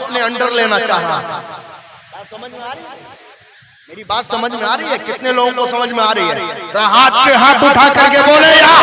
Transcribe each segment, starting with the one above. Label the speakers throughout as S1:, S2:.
S1: अपने अंडर लेना चाह रहा था। समझ में आ रही है मेरी बात? समझ में आ रही है? कितने लोगों को समझ में आ रही है? तो हाथ के हाथ उठा करके बोले या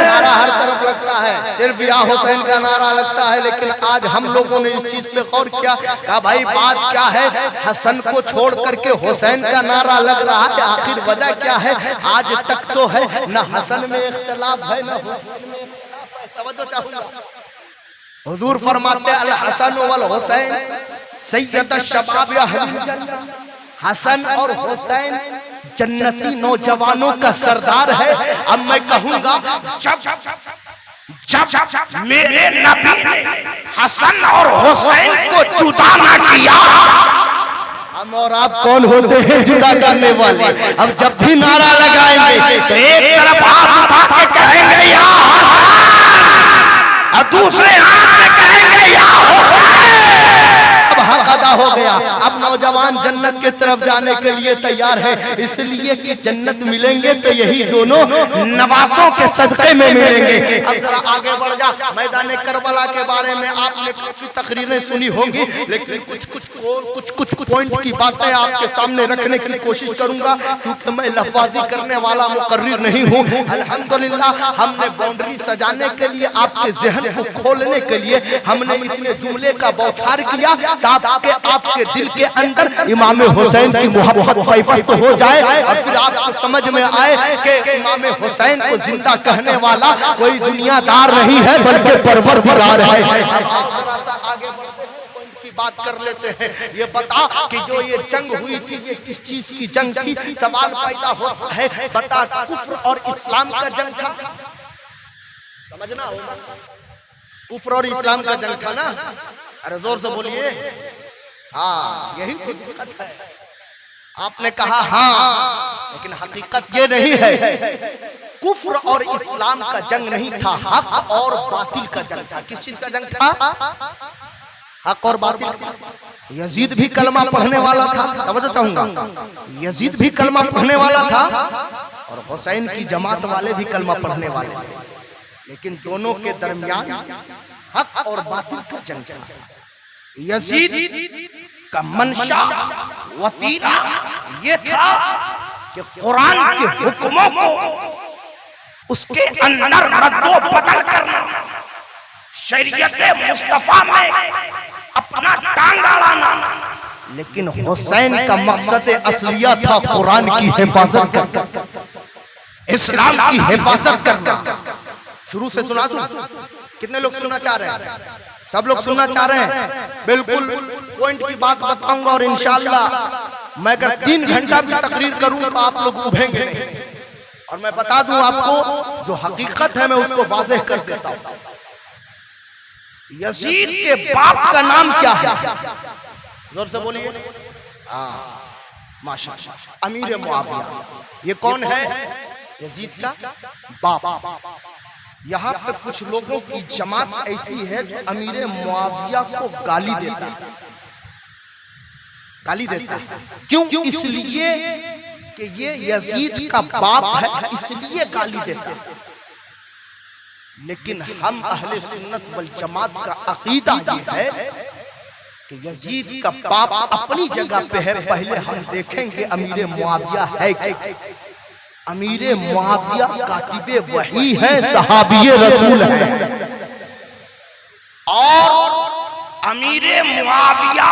S1: नारा हर तरफ लगता है, सिर्फ या हुसैन का नारा लगता है। लेकिन आज हम लोगों ने इस चीज पे गौर किया, कहा भाई बात क्या है, हसन को छोड़ करके हुसैन का नारा लग रहा है, आखिर वजह क्या है? आज तक तो है न हसन में इख्तिलाफ है न हुसैन में इख्तिलाफ है। तवज्जो चाहूंगा, हुजूर फरमाते अल हसन वल हुसैन सैयद शबाब अहल जन्नह, हसन और हुसैन जन्नती नौजवानों का सरदार है। अब मैं कहूंगा जब मेरे नबी ने हसन और हुसैन को जुदा ना किया, हम और आप कौन होते हैं जुदा करने वाले? अब जब भी नारा लगाएंगे तो एक तरफ हाथ उठा के कहेंगे या और दूसरे हाथ में कहेंगे या हुसैन। अब हक अदा हो गया। अब नौजवान जन्नत की तरफ जाने के लिए तैयार है, इसलिए कि जन्नत मिलेंगे तो यही दोनों नवासों के सदक़े में मिलेंगे। अब जरा आगे बढ़ जा। मैदान करबला के बारे में आपने काफी तकरीरें सुनी होंगी, लेकिन कुछ पॉइंट की बातें आपके सामने रखने की कोशिश करूंगा, क्योंकि मैं लफाजी करने वाला मुकर्रिर नहीं हूँ। अल्हम्दुलिल्लाह हमने बाउंड्री सजाने के लिए, आपके जहन को खोलने के लिए हमने इतने जुमले का बौछार किया ताकि आपके दिल के अंदर इमाम हुसैन की मोहब्बत पैफस्त हो जाए और फिर आपको समझ में आए कि इमाम हुसैन को जिंदा कहने वाला कोई दुनियादार नहीं है बल्कि परवरदिगार है। आगे की बात कर लेते हैं। ये बता कि जो ये जंग हुई थी ये किस चीज की जंग थी? सवाल पैदा होता है, बता कुफ्र और इस्लाम का जंग था। समझना होगा, कुफ्र और इस्लाम का जंग था ना? अरे जोर से बोलिए। हाँ, यही तो दिक्कत है। आपने कहा हाँ, लेकिन हकीकत ये नहीं है। कुफ्र और इस्लाम का जंग नहीं था, हक और बातिल का जंग था। किस चीज का जंग था? हक और बातिल। यजीद भी कलमा पढ़ने वाला था, तवज्जो चाहूंगा, यजीद भी कलमा पढ़ने वाला था और हुसैन की जमात वाले भी कलमा पढ़ने वाले थे, लेकिन दोनों के दरमियान हक और बातिल का जंग था। यजीद का मंशा वतीरा ये था कि कुरान के हुक्मों को उसके अंदर रद्दो बदल करना, शरीयत मुस्तफा में अपना टांग अड़ाना। लेकिन हुसैन का मकसद असलिया था कुरान की हिफाजत करना, इस्लाम की हिफाजत करना। शुरू से सुना दूं? कितने लोग सुनना चाह रहे हैं? सब लोग सुनना चाह रहे हैं? बिल्कुल पॉइंट की बात बताऊंगा और इंशाअल्लाह मैं अगर 3 घंटा भी तकरीर करूं तो आप लोग उभेंगे नहीं। और मैं बता दूं आपको, जो हकीकत है मैं उसको वाज़ेह कर देता हूं। यजीद के बाप का नाम क्या है? जोर से बोलिए। माशाअल्लाह, अमीर मुआविया। ये कौन है? यजीद का बाप। यहाँ पे कुछ लोगों की जमात ऐसी है जो अमीर मुआविया को गाली देता है। गाली देता है क्यों? इसलिए कि ये यजीद का बाप है, इसलिए गाली देता है। लेकिन हम अहले सुन्नत वल जमात का अकीदा ये है कि यजीद का बाप अपनी जगह पे है। पहले हम देखेंगे अमीर मुआविया है क्या? अमीर मुआविया कातिबे वही है, सहाबिये रसूल है। और अमीर मुआविया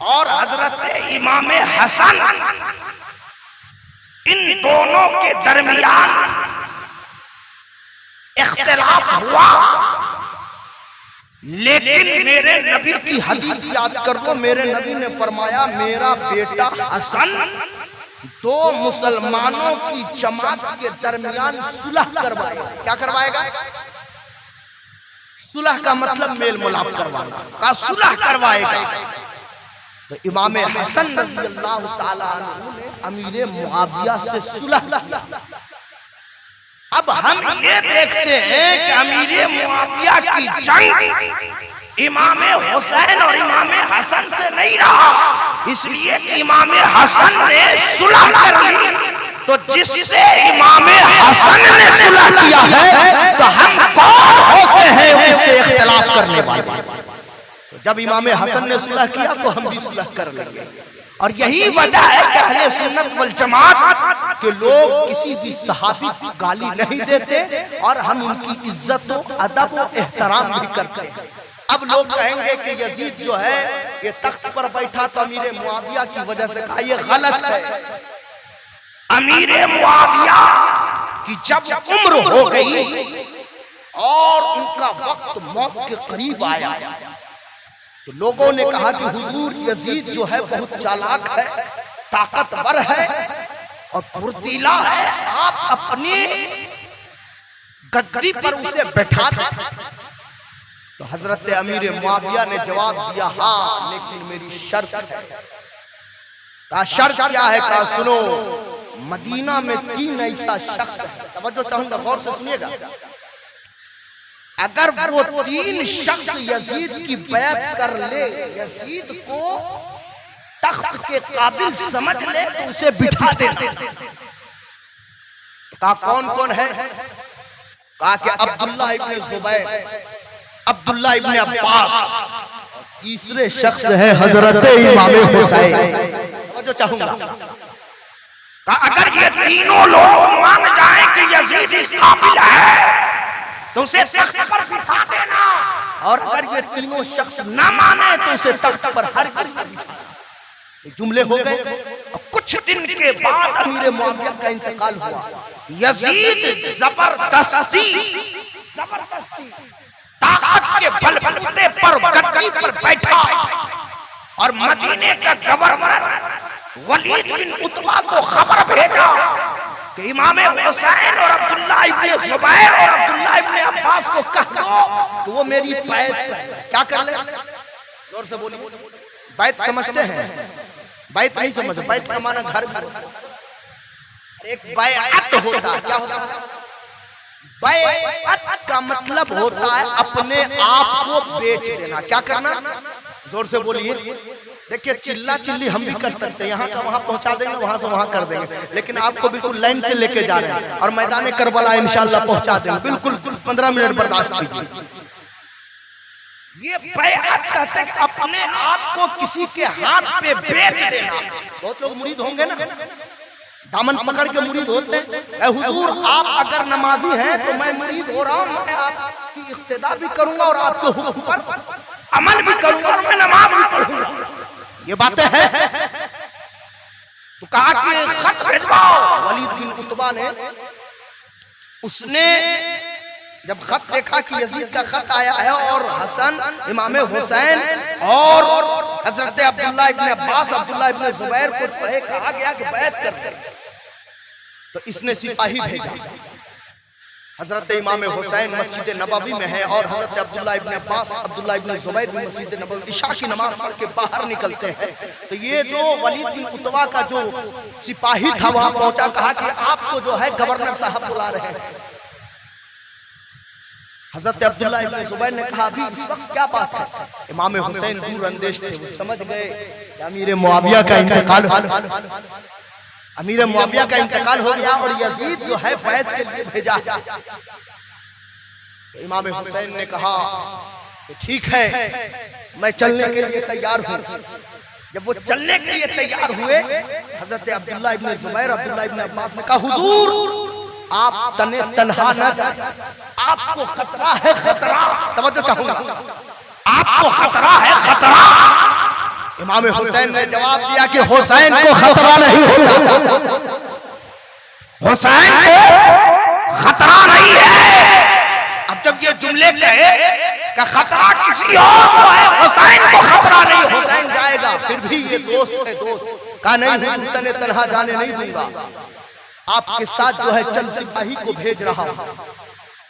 S1: और हजरत इमाम हसन, इन दोनों के दरमियान इख्तिलाफ हुआ। लेकिन मेरे नबी की हदीस याद कर लो, मेरे नबी ने फरमाया मेरा बेटा हसन 2 मुसलमानों की जमात के दरमियान सुलह करवाएगा। क्या करवाएगा? सुलह का मतलब मेल मुलाप करवाना का सुलह करवाएगा। तो इमाम हसन रज़ियल्लाहु ताला अन्हु ने अमीर मुआविया से सुलह। अब हम ये देखते हैं कि अमीर मुआविया की जंग इमाम हुसैन और इमाम हसन से नहीं रहा, इसलिए कि इमाम हसन ने सुलह कर ली। तो जिससे इमाम हसन ने सुलह किया है तो हम कौन करने वाले। तो जब इमाम हसन ने सुलह किया तो हम भी सुलह कर लेंगे। और यही वजह है कि अहले सुन्नत वल जमात के लोग किसी भी सहाबी को गाली नहीं देते और हम उनकी इज्जत व अदब व एहतराम भी करते हैं। अब लोग कहेंगे कि यजीद जो है ये तख्त पर बैठा तो अमीर मुआविया की वजह से था, ये गलत है। अमीर मुआविया की जब उम्र हो गई और उनका वक्त मौत के करीब आया तो लोगों ने कहा कि हुजूर यजीद जो है बहुत चालाक है, ताकतवर है और फुर्तीला है, आप अपनी गद्दी पर उसे बैठा दें। तो हजरत अमीर मुआविया ने जवाब दिया, हाँ लेकिन मेरी शर्त है। कहा शर्त क्या है? कहा सुनो, मदीना में 3 ऐसा शख्स है, तवज्जो चाहूंगा, गौर से सुनिएगा। अगर वो 3 शख्स यजीद की बैत कर ले, यजीद को तख्त के काबिल समझ ले तो उसे बिठा देना। कहा कौन कौन है? कहा कि अब्दुल्ला इब्ने जुबैर, अब्दुल्ला इब्ने अब्बास, तीसरे शख्स है हजरत इमाम हुसैन। जो चाहूंगा अगर ये तीनों लोग मान जाएं कि यजीद इस काबिल है तो उसे तख्त पर बिठा देना, और अगर ये तीनों शख्स न माने तो उसे तख्त पर हर जुमले हो गए। और कुछ दिन के बाद अमीर मुआविया का इंतकाल हुआ। यजीद जबरदस्ती ताकत के बलबूते पर गद्दी पर बैठा और मदीने का गवर्नर वलीद बिन उतबा को खबर भेजा कि इमाम हुसैन और अब्दुल्ला इब्ने जुबैर और अब्दुल्ला इब्ने अब्बास को कह दो तो वो मेरी बैत क्या कर ले। जोर से बोलिए। बैत समझते हैं? बैत नहीं समझते? बैत का माना घर में एक बैअत होता है। क्या होता है? बैअत का मतलब होता है अपने आप को बेच देना। क्या करना? जोर से बोलिए। देखिए चिल्ला चिल्ली हम भी कर सकते हैं, यहाँ का वहाँ पहुँचा देंगे, वहाँ से वहाँ कर देंगे, लेकिन आपको बिल्कुल लाइन से लेके जा रहे हैं और मैदान करबला इंशाल्लाह पहुँचा देंगे। बिल्कुल 15 मिनट बर्दाश्त कीजिए। ये बैअत कहते हैं अपने आप को किसी के हाथ पे बेच देना। बहुत लोग मुरीद होंगे ना, दामन पकड़ के मुरीद होते हैं। हुजूर आप अगर नमाजी हैं तो मैं मुरीद हो रहा हूँ, मैं आपकी इक्तिदा भी करूंगा और आपके हुक्म पर अमल भी करूंगा और मैं नमाज भी पढ़ूंगा। ये बातें हैं। तो कहा कि खत भिजवाओ। वलीद बिन उतबा ने, उसने जब खत देखा कि यजीद का खत आया है और हसन, इमाम हुसैन और हजरत अब्दुल्ला इब्ने अब्बास, अब्दुल्ला इब्ने जुबैर को कहा गया कि बैत कर दे, तो इसने सिपाही भेजा। हजरत इमाम हुसैन मस्जिद नबवी में है और हजरत अब्दुल्ला इब्ने अब्बास, अब्दुल्ला इब्ने जुबैर भी मस्जिद नबवी इशा की नमाज पढ़ के बाहर निकलते हैं। तो ये जो वलीद बिन उतबा का जो सिपाही था वहां पहुंचा, कहा कि आपको जो है गवर्नर साहब बुला रहे हैं। हजरत अब्दुल्ला इब्ने जुबैर ने कहा अभी इस वक्त क्या बात है? इमाम हुसैन दूर अंदेश थे, वो समझ गए अमीर मुआविया का इंतकाल, अमीर मुआविया का इंतकाल हो गया और यजीद जो है बैत के लिए भेजा। तो इमाम हुसैन ने कहा ठीक है मैं चलने के लिए तैयार हूँ। जब वो चलने के लिए तैयार हुए, हजरत अब्दुल्ला इब्ने जुबैर, अब्दुल्ला इब्ने अब्बास ने कहा हुजूर आप तन्हा न जाए, आपको खतरा है, खतरा। तवज्जो चाहूंगा, आपको खतरा है, खतरा। इमाम हुसैन ने जवाब दिया कि हुसैन को खतरा नहीं होता, हुसैन को खतरा नहीं है। अब जब ये जुमले कहे कि खतरा किसी और को है, हुसैन को खतरा नहीं, हुसैन जाएगा। फिर भी ये दोस्त है, दोस्त कहा नहीं तने तन्हा जाने नहीं दूंगा, आपके साथ जो है चंद सिपाही को भेज रहा हूं।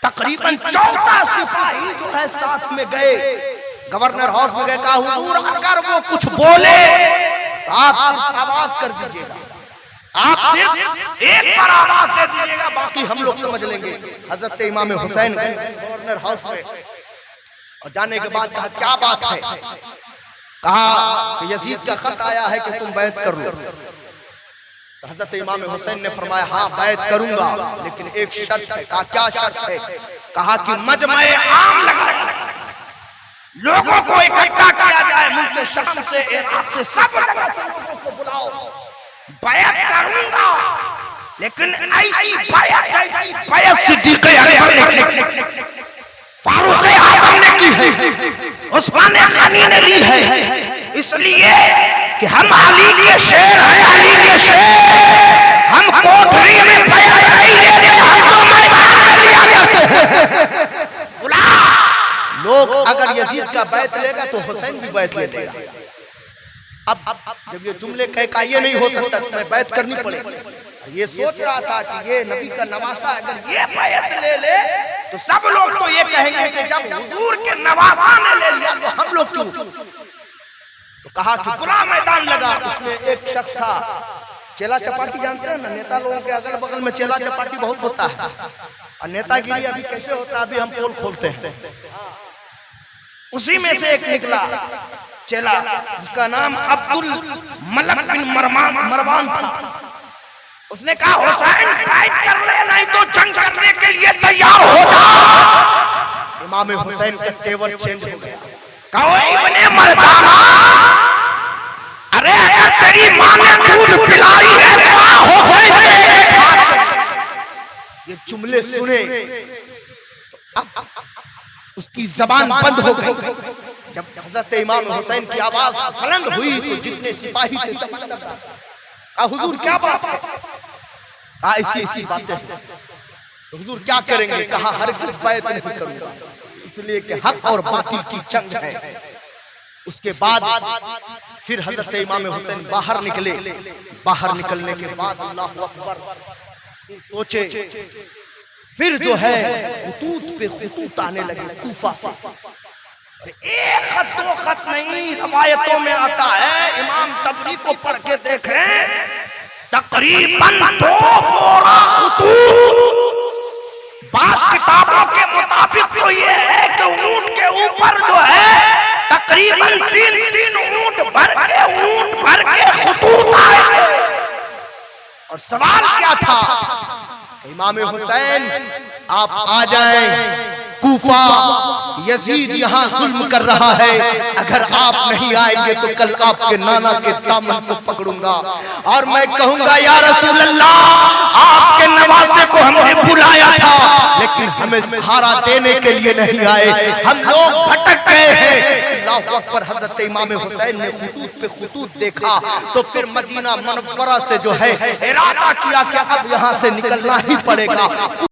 S1: तकरीबन 14 सिपाही जो है साथ में गए, गवर्नर हाउस में गए। कहा हुजूर अगर वो कुछ बोले तो आप आवाज कर दीजिएगा, आप सिर्फ एक बार आवाज दे दीजिएगा, बाकी हम लोग समझ लेंगे। हजरत इमाम हुसैन गए गवर्नर हाउस में और जाने के बाद कहा क्या बात है? कहा कि यजीद का खत आया है कि तुम बैत कर लो। तो हजरत इमाम हुसैन ने फरमाया हाँ बैत करूंगा, लेकिन एक शर्त है। कहा क्या शर्त है? कहा कि मजमे आम लगना,
S2: लोगों को इकट्ठा किया जाए, मुल्क शाम से, इराक से, सब जगह से लोगों को बुलाओ, बैत करूंगा, लेकिन ऐसी बैत सिद्दीक़ अकबर ने, फारूक आज़म ने की है, उस्मान गनी ने ली है, इसलिए कि हम अली के शेर हैं, अली के शेर, हम कोठरी में बैत नहीं लेते, हम तो मैदान में लिया करते हैं। बुला
S1: लोग अगर यजीद का बैत लेगा तो हुसैन भी बैत ले लेगा। अब जब ये जुमले कह का ये नहीं हो सकता, तुम्हें बैत करनी पड़ेगी। ये सोच रहा था कि ये नबी का नवासा, अगर ये बैत ले तो सब लोग तो ये कहेंगे कि जब हुजूर के नवासा ने ले लिया तो हम लोग क्यों? तो कहा कि खुला मैदान लगा। उसमें एक शख्स था, चेला चपाटी जानते हैं ना, नेता लोगों के अगल बगल में चेला चपाटी बहुत होता है, और नेतागिरी अभी कैसे होता है अभी हम पोल खोलते हैं। उसी में से एक निकला चेला जिसका नाम अब्दुल मलक बिन मरवान था। उसने कहा हुसैन फाइट कर ले, नहीं तो जंग करने के लिए तैयार हो जा। इमाम हुसैन का तेवर चेंज हो गया। कहो इब्ने मरजाना, अरे अगर तेरी मां ने दूध पिलाई है हुसैन ने एक हाथ। ये जुमले सुने अब उसकी जबान बंद हो गई। जब हजरत इमाम हुसैन की आवाज बुलंद हुई तो जितने सिपाही थे सब अंदर आ, हुजूर क्या बात है? ऐसी बातें तो हुजूर क्या करेंगे? कहा हरगिज़ बैत नहीं करूंगा, इसलिए कि हक और बातिल की जंग है। उसके बाद फिर हजरत इमाम हुसैन बाहर निकले। बाहर निकलने के बाद अल्लाहु अकबर सोचे, फिर जो है खुतूत पे खुतूत आने लगे कूफा से। एक खत दो खत नहीं, रवायतों में आता है, इमाम तबरी को पढ़ के देखें, तकरीबन 2 बोरा खुतूत। बास किताबों के मुताबिक तो ये है कि ऊंट के ऊपर जो है तकरीबन 3 ऊंट भर के खुतूत आए। और सवाल क्या था? इमाम हुसैन आप आ जाएं, कूफा यजीद यहाँ जुल्म कर रहा है, अगर आप नहीं आएंगे तो कल आपके नाना के दामन को पकड़ूंगा और मैं कहूंगा या रसूल अल्लाह, आपके नवासे को हमने बुलाया था लेकिन हमें सहारा देने के लिए नहीं आए, हम लोग भटक गए हैं। अल्लाहु अकबर। हजरत इमाम हुसैन ने खुतूत पे खुतूत देखा तो फिर मदीना मुनव्वरा से जो है इरादा किया कि अब यहाँ से निकलना ही पड़ेगा।